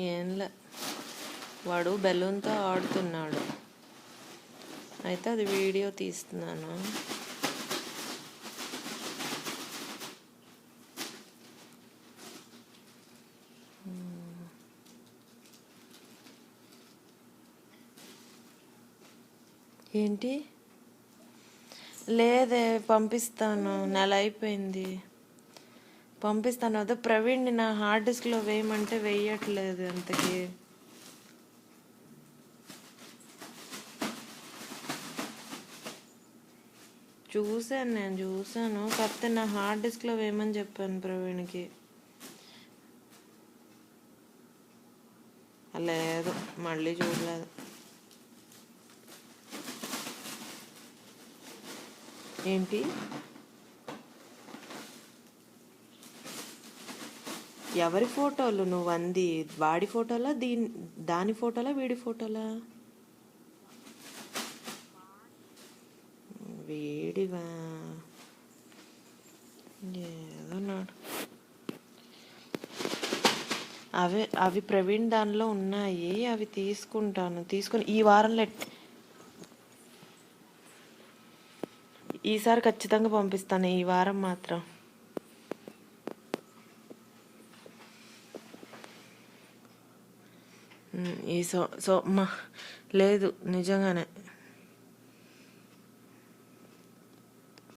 ఏంలే, వాడు బెలూన్తో ఆడుతున్నాడు, అయితే అది వీడియో తీస్తున్నాను. ఏంటి? లేదే, పంపిస్తాను, నెల అయిపోయింది. పంపిస్తాను. అదే ప్రవీణ్ని నా హార్డ్ డిస్క్లో వేయమంటే వేయట్లేదు అంతకి. నేను చూశాను, కాకపోతే నా హార్డ్ డిస్క్లో వేయమని చెప్పాను ప్రవీణ్కి. లేదు, మళ్ళీ చూడలేదు. ఏంటి? ఎవరి ఫోటోలు నువ్వు అంది? వాడి ఫోటోలా, దాని ఫోటోలా, వీడి ఫోటోలా? వీడివా? ఏదో నాడు. అవి ప్రవీణ్ దానిలో ఉన్నాయి, అవి తీసుకుంటాను. తీసుకుని ఈ వారంలో ఈసారి ఖచ్చితంగా పంపిస్తాను, ఈ వారం మాత్రం. ఈ సో సో మా లేదు, నిజంగానే